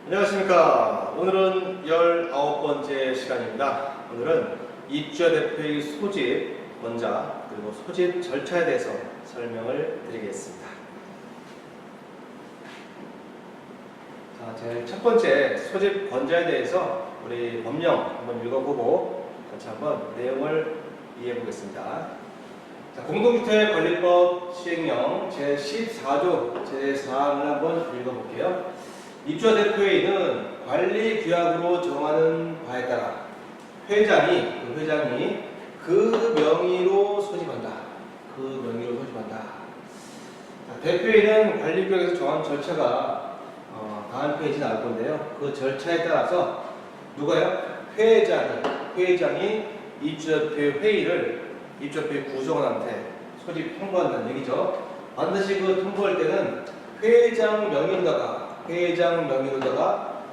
안녕하십니까. 오늘은 19번째 시간입니다. 오늘은 입주자 대표의 소집 원자 그리고 소집 절차에 대해서 설명을 드리겠습니다. 자, 제일 첫 번째 소집 권자에 대해서 우리 법령 한번 읽어보고 같이 한번 내용을 이해해 보겠습니다. 자, 공동주택관리법 시행령 제14조 제4항을 한번 읽어볼게요. 입주자 대표회의는 관리 규약으로 정하는 바에 따라 회장이 그 명의로 소집한다. 자, 대표회의는 관리 규약에서 정한 절차가 다음 페이지 나올 건데요. 그 절차에 따라서 누가요? 회장이 입주자 대표회 회의를 입주자 대표회 구성원한테 소집 통보한다는 얘기죠. 반드시 그 통보할 때는 회장 명의로다가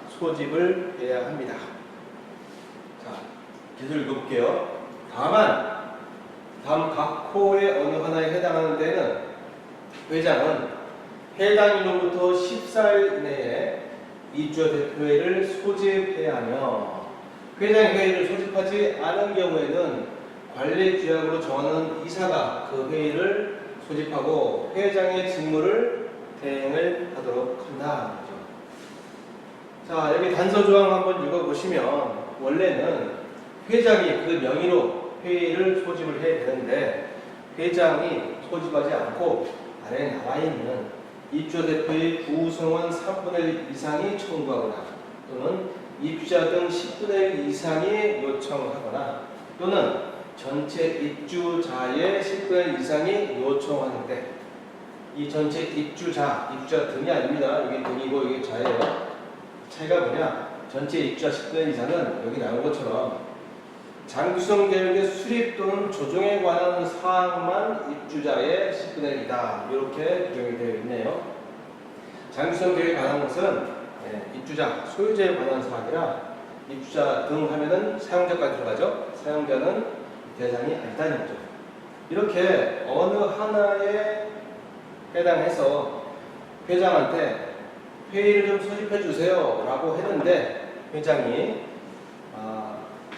소집을 해야 합니다. 자, 계속 읽어볼게요. 다만 각 호의 어느 하나에 해당하는 때는 회장은 해당 일로부터 14일 이내에 입주자 대표회를 소집해야 하며 회장 회의를 소집하지 않은 경우에는 관리 규약으로 정하는 이사가 그 회의를 소집하고 회장의 직무를 대행을 하도록 한다. 자, 여기 단서조항 한번 읽어보시면 원래는 회장이 그 명의로 회의를 소집을 해야 되는데 회장이 소집하지 않고 아래에 나와 있는 입주자 대표의 구성원 3분의 1 이상이 청구하거나 또는 입주자 등 10분의 1 이상이 요청하거나 또는 전체 입주자의 10분의 1 이상이 요청하는데 이 전체 입주자 등이 아닙니다. 여기 등이고 이게 자예요. 차이가 뭐냐? 전체 입주자 10분의 1 이상은 여기 나온 것처럼 장기성 계획의 수립 또는 조정에 관한 사항만 입주자의 10분의 1이다. 이렇게 규정이 되어 있네요. 장기성 계획에 관한 것은 입주자, 소유자에 관한 사항이라 입주자 등 하면은 사용자까지 들어가죠. 사용자는 대상이 아니다는 거죠. 이렇게 어느 하나에 해당해서 회장한테 회의를 좀 소집해 주세요 라고 했는데 회장이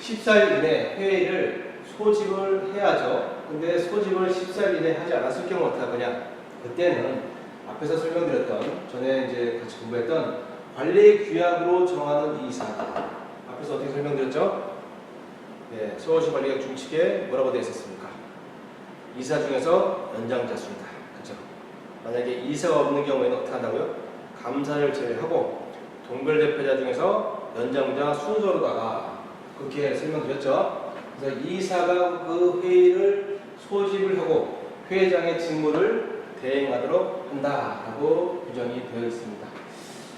14일 이내 회의를 소집을 해야죠. 근데 소집을 14일 이내 하지 않았을 경우 어떻게 하느냐? 그때는 앞에서 설명드렸던 전에 이제 같이 공부했던 관리 규약으로 정하는 이사, 앞에서 어떻게 설명드렸죠? 네, 서울시 관리규약 중칙에 뭐라고 되어 있었습니까? 이사 중에서 연장자 수이다. 그죠? 만약에 이사가 없는 경우에는 어떻게 한다고요? 감사를 제외하고 동별 대표자 중에서 연장자 순서로다가 그렇게 설명드렸죠. 그래서 이사가 그 회의를 소집을 하고 회장의 직무를 대행하도록 한다라고 규정이 되어 있습니다.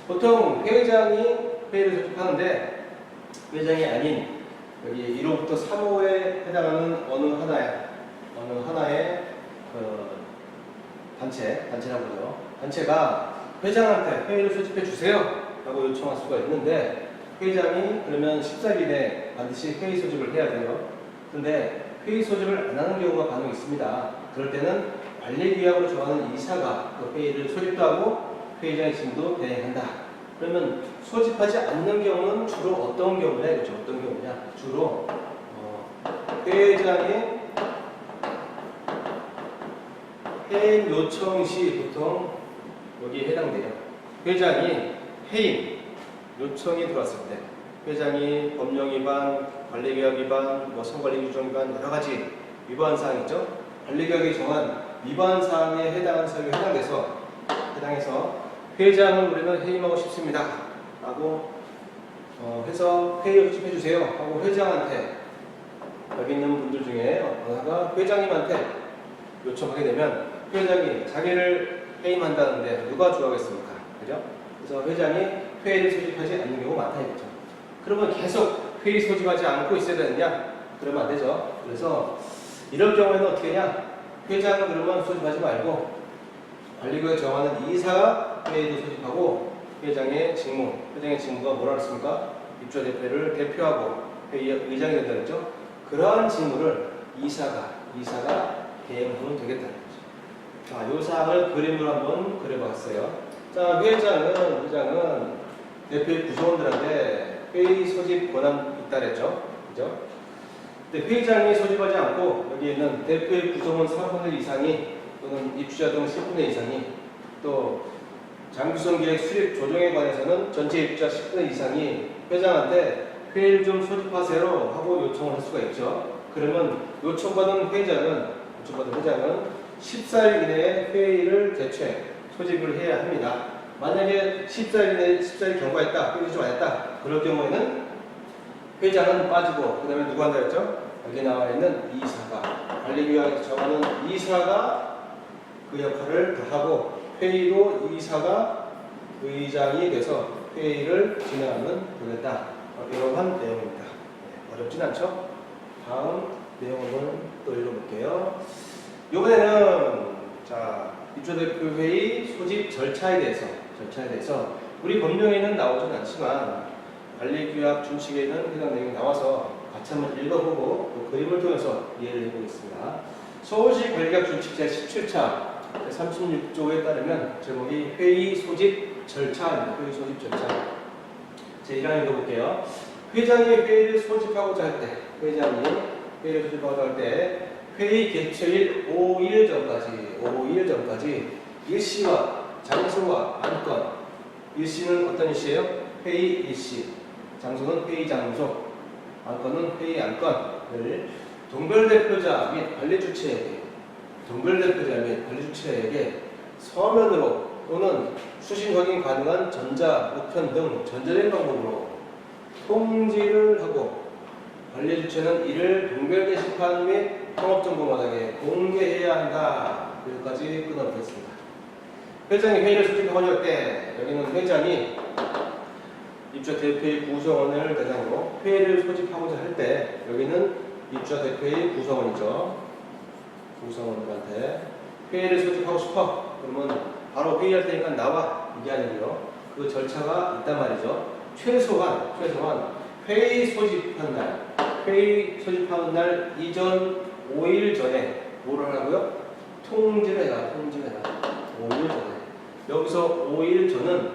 보통 회장이 회의를 소집하는데 회장이 아닌 여기 1호부터 3호에 해당하는 어느 하나의 그 단체라고 하죠. 단체가 회장한테 회의를 소집해 주세요 라고 요청할 수가 있는데 회장이 그러면 14일 이내에 반드시 회의 소집을 해야 돼요. 근데 회의 소집을 안 하는 경우가 간혹 있습니다. 그럴 때는 관리규약으로 정하는 이사가 그 회의를 소집도 하고 회장의 직무도 대행한다. 그러면 소집하지 않는 경우는 주로 어떤 경우냐 이거죠. 어떤 경우냐? 주로 회장의 해임 요청 시 보통 여기에 해당돼요. 회장이 해임 요청이 들어왔을 때 회장이 법령 위반, 관리규약 위반, 성관리 규정 위반 여러 가지 위반 사항 있죠. 관리규약이 정한 위반 사항에 해당하는 사항에 해당해서 회장을 우리는 해임하고 싶습니다 라고 해서 회의를 소집해 주세요 하고 회장한테 여기 있는 분들 중에 하나가 회장님한테 요청하게 되면 회장이 자기를 해임한다는데 누가 좋아하겠습니까? 그죠? 그래서 회장이 회의를 소집하지 않는 경우가 많다 이거죠. 그러면 계속 회의 소집하지 않고 있어야 되느냐? 그러면 안 되죠. 그래서 이런 경우에는 어떻게 하냐? 회장은 그러면 소집하지 말고 관리구역 정하는 이사가 회의도 소집하고 회장의 직무가 뭐라 그랬습니까? 입주자 대표를 대표하고 회의 의장이 된다 그랬죠? 그러한 직무를 이사가 대행하면 되겠다는 거죠. 자, 이 사항을 그림으로 한번 그려봤어요. 자, 회장은 대표의 구성원들한테 회의 소집 권한 있다 그랬죠. 그죠? 근데 회장이 소집하지 않고 여기 있는 대표의 구성원 4분의 1 이상이 또는 입주자 등 10분의 1 이상이 또 장기성 계획 수립 조정에 관해서는 전체 입주자 10분의 1 이상이 회장한테 회의를 좀 소집하세요 하고 요청을 할 수가 있죠. 그러면 요청받은 회장은 14일 이내에 회의를 개최 소집을 해야 합니다. 만약에 14일 이내에 14일 경과했다, 회의 좀 안 했다, 그럴 경우에는 회장은 빠지고 그 다음에 누가 한다 했죠? 여기 나와 있는 이사가, 관리규약에서 정하는 이사가 그 역할을 다 하고 회의도 이사가 의장이 돼서 회의를 진행하면 되겠다. 이러한 내용입니다. 어렵진 않죠? 다음 내용을 또 읽어볼게요. 이번에는 자, 입주대표 회의 소집 절차에 대해서 우리 법령에는 나오진 않지만 관리규약 준칙에는 해당 내용이 나와서 같이 한번 읽어보고 또 그림을 통해서 이해를 해보겠습니다. 서울시 관리규약 준칙 제17차 36조에 따르면 제목이 회의 소집 절차입니다. 회의 소집 절차. 제 1항 읽어볼게요. 회장이 회의를 소집하고자 할 때, 회의 개최일 5일 전까지 일시와 장소와 안건, 일시는 어떤 일시예요? 회의 일시, 장소는 회의 장소, 안건은 회의 안건을 동별대표자 및 관리주체에게 서면으로 또는 수신 확인 가능한 전자, 우편 등 전자된 방법으로 통지를 하고 관리주체는 이를 동별 게시판 및 통합정보마당에 공개해야 한다. 여기까지 끊어보겠습니다. 회장이 회의를 소집하고자 할 때 여기는 회장이 입주자 대표의 구성원을 대상으로 회의를 소집하고자 할 때 여기는 입주자 대표의 구성원이죠. 구성원들한테 회의를 소집하고 싶어. 그러면 바로 회의할 테니까 나와. 이게 아니고요. 그 절차가 있단 말이죠. 최소한 회의 소집하는 날 이전 5일 전에 뭐를 하라고요? 통지를 해라. 5일 전에. 여기서 5일 전은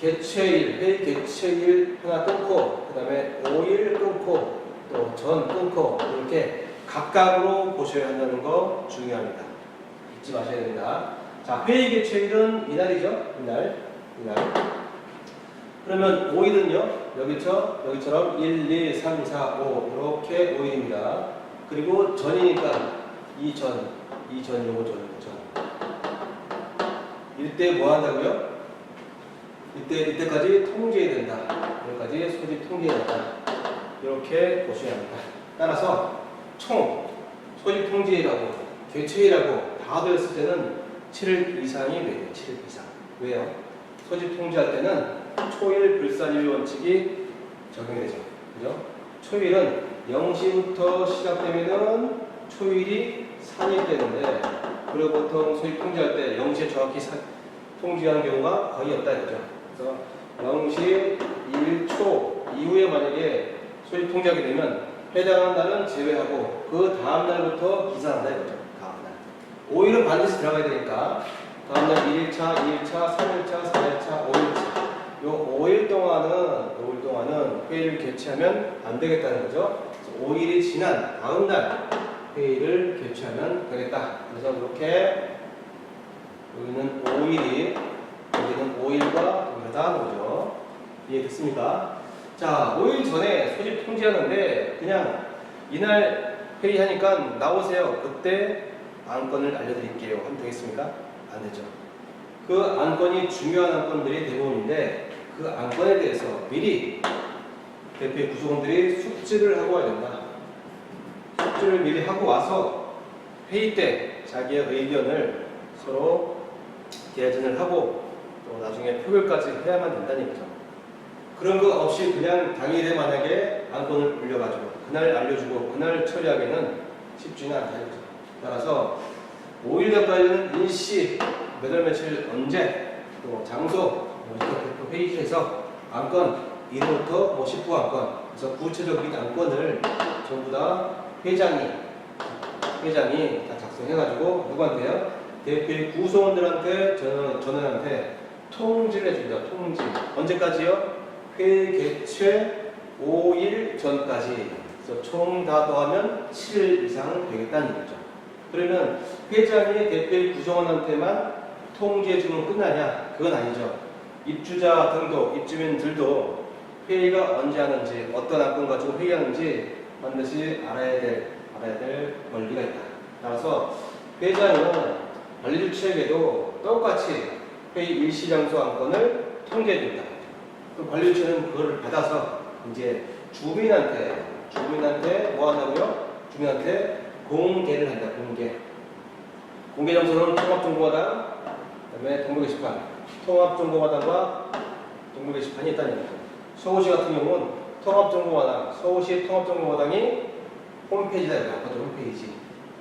회의 개최일 하나 끊고, 그 다음에 5일 끊고, 또 전 끊고, 이렇게 각각으로 보셔야 한다는 거 중요합니다. 잊지 마셔야 됩니다. 자, 회의 개최일은 이날이죠. 이날. 그러면 5일은요, 여기처럼 1, 2, 3, 4, 5 이렇게 5일입니다. 그리고 전이니까 이전. 이때 뭐 한다고요? 이때까지 통지해야 된다. 여기까지 소집 통지해야 된다. 이렇게 보셔야 합니다. 따라서 총 소집 통지일하고 개최일하고 다 되었을 때는 7일 이상이 돼요. 7일 이상. 왜요? 소집 통지할 때는 초일 불산일 원칙이 적용이 되죠. 그죠? 초일은 0시부터 시작되면은 초일이 산입되는데, 그리고 보통 소집 통지할 때 0시에 정확히 통지하는 경우가 거의 없다 이거죠. 그래서 0시 1초 이후에 만약에 소집 통지하게 되면 해당하는 날은 제외하고 그 다음 날부터 기산한다 이거죠. 다음 날. 5일은 반드시 들어가야 되니까 다음 날 1일차, 2일차, 3일차, 4일차, 5일차. 요 5일 동안은 회의를 개최하면 안 되겠다는 거죠. 그래서 5일이 지난 다음 날 회의를 개최하면 되겠다. 그래서 이렇게 여기는 5일이, 여기는 5일과 동일하다는 거죠. 이해됐습니까? 자, 5일 전에 소집 통지하는데 그냥 이날 회의하니까 나오세요. 그때 안건을 알려드릴게요. 하면 되겠습니까? 안 되죠. 그 안건이 중요한 안건들이 대부분인데 그 안건에 대해서 미리 대표의 구성원들이 숙지를 하고 와야 된다. 숙지를 미리 하고 와서 회의 때 자기의 의견을 서로 개진을 하고 또 나중에 표결까지 해야만 된다는 거죠. 그런 거 없이 그냥 당일에 만약에 안건을 올려가지고 그날 알려주고 그날 처리하기는 쉽지는 않다 이거죠. 따라서 5일 전까지는 일시 몇 월 며칠 언제 또 장소 대표 회의실에서 안건 1호부터 10호 안건, 그래서 구체적인 안건을 전부 다 회장이 다 작성해가지고 누구한테요? 대표의 구성원들한테 전원한테 통지를 해줍니다. 통지. 언제까지요? 회의 개최 5일 전까지. 그래서 총 다 더하면 7일 이상 되겠다는 얘기죠. 그러면 회장이 대표의 구성원한테만 통지해주면 끝나냐? 그건 아니죠. 입주자 등도, 입주민들도 회의가 언제 하는지, 어떤 안건 가지고 회의하는지 반드시 알아야 될 권리가 있다. 따라서 회장은 관리주체에게도 똑같이 회의 일시 장소 안건을 통지해줍니다. 그 관리주체는 그걸 받아서 이제 주민한테 뭐 한다고요? 주민한테 공개를 한다. 공개 장소는 통합정보마당, 그다음에 동물 게시판. 통합정보마당과 동물 게시판이 있다는 얘기죠. 서울시 같은 경우는 통합정보마당, 서울시 통합정보마당이 홈페이지다. 아까도 홈페이지.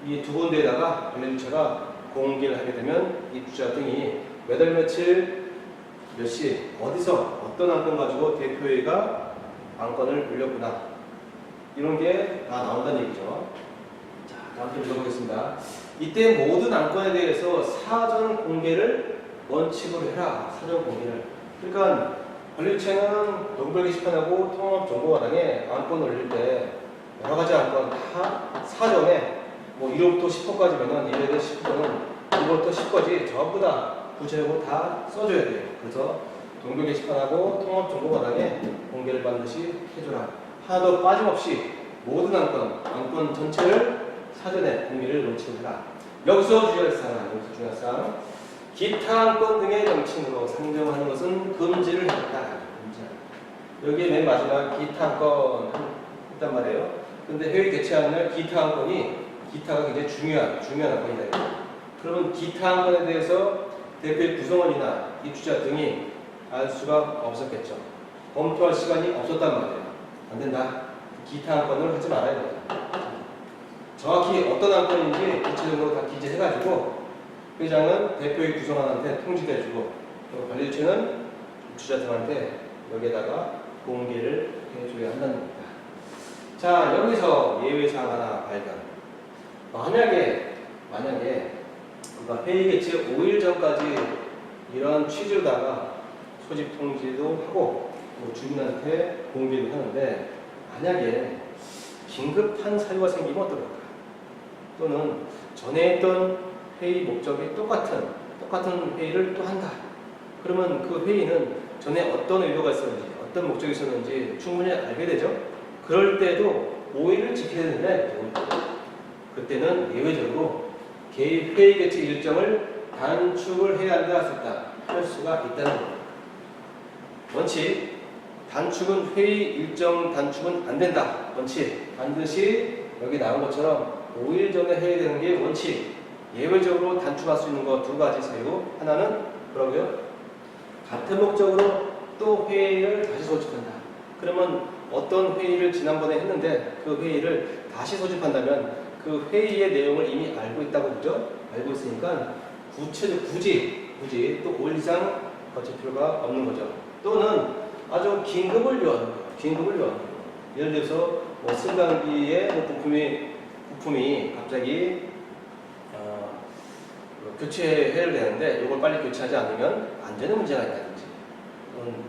이 두 군데에다가 관리주체가 공개를 하게 되면 입주자 등이 몇 월 며칠 몇 시 어디서 어떤 안건 가지고 대표회의가 안건을 올렸구나, 이런 게 다 나온다는 얘기죠. 자, 다음 편 읽어보겠습니다. 이때 모든 안건에 대해서 사전 공개를 원칙으로 해라. 사전 공개를. 그러니까 관리주체는 동별 게시판하고 통합정보마당에 안건 올릴 때 여러 가지 안건 다 사전에 뭐 1호부터 10호까지면은 1회에서 10호는 1호부터 10호까지 전부 다 구체적으로 다 써줘야 돼요. 그래서 동별 게시판하고 통합정보마당에 공개를 반드시 해줘라. 하나도 빠짐없이 모든 안건 전체를 사전에 공개를 원칙으로 해라. 여기서 주의할 사항, 기타 안건 등의 명칭으로 상정하는 것은 금지를 했다. 여기에 맨 마지막 기타 안건 했단 말이에요. 근데 회의 개최하는 날 기타가 굉장히 중요한 안건이다. 그러면 기타 안건에 대해서 대표의 구성원이나 입주자 등이 알 수가 없었겠죠. 검토할 시간이 없었단 말이에요. 안 된다. 기타 안건을 하지 말아야 된다. 정확히 어떤 안건인지 구체적으로 다 기재해가지고 회장은 대표의 구성원한테 통지도 해주고, 또 관리주체는 입주자 등한테 여기에다가 공개를 해줘야 한다는 겁니다. 자, 여기서 예외사항 하나 발견. 만약에 그가 회의 개최 5일 전까지 이런 취지로다가 소집 통지도 하고 또 주민한테 공개를 하는데, 만약에 긴급한 사유가 생기면 어떨까? 또는 전에 했던 회의 목적이 똑같은 회의를 또 한다. 그러면 그 회의는 전에 어떤 의도가 있었는지, 어떤 목적이 있었는지 충분히 알게 되죠. 그럴 때도 5일을 지켜야 되는데, 그때는 예외적으로 회의 개최 일정을 단축을 해야 한다, 할 수가 있다는 겁니다. 원칙, 회의 일정 단축은 안 된다. 원칙, 반드시 여기 나온 것처럼 5일 전에 해야 되는 게 원칙. 예외적으로 단축할 수 있는 거 두 가지 사유. 하나는 뭐라고요? 같은 목적으로 또 회의를 다시 소집한다. 그러면 어떤 회의를 지난번에 했는데 그 회의를 다시 소집한다면 그 회의의 내용을 이미 알고 있다고 그죠? 알고 있으니까 굳이 또 5일 이상 거칠 필요가 없는 거죠. 또는 아주 긴급을 요하는 거예요. 예를 들어서 뭐 승강기에 부품이 갑자기 교체해야 되는데 이걸 빨리 교체하지 않으면 안전에 문제가 있다든지,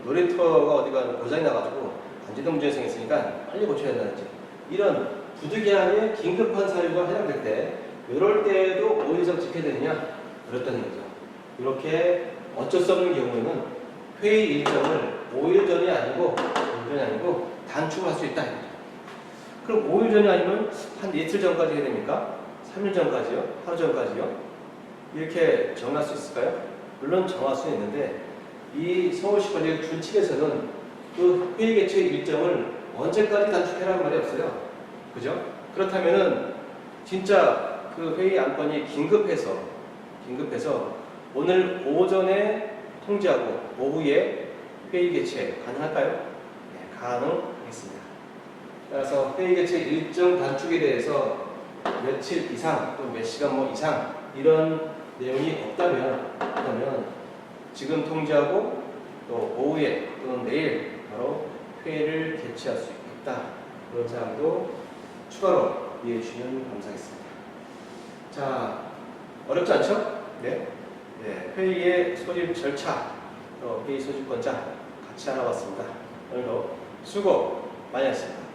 놀이터가 어디가 고장이 나가지고 안전에 문제가 생겼으니까 빨리 고쳐야 된다든지, 이런 부득이하게 긴급한 사유가 해당될 때 이럴 때에도 5일 이상 지켜야 되느냐? 그렇다는 거죠. 이렇게 어쩔 수 없는 경우에는 회의 일정을 5일 전이 아니고 단축할 수 있다. 그럼 5일 전이 아니면 한 이틀 전까지 해야 됩니까? 3일 전까지요? 하루 전까지요? 이렇게 정할 수 있을까요? 물론 정할 수 있는데, 이 서울시 관리 준칙에서는 그 회의 개최 일정을 언제까지 단축해라는 말이 없어요. 그죠? 그렇다면은 진짜 그 회의 안건이 긴급해서 오늘 오전에 통지하고 오후에 회의 개최 가능할까요? 네, 가능하겠습니다. 따라서 회의 개최 일정 단축에 대해서 며칠 이상 또 몇 시간 이상 이런 내용이 없다면 지금 통지하고 또 오후에 또는 내일 바로 회의를 개최할 수 있다. 그런 사항도 추가로 이해해 주시면 감사하겠습니다. 자, 어렵지 않죠? 네. 회의의 소집 절차 회의 소집권자 같이 알아봤습니다. 오늘도 수고 많이 했습니다.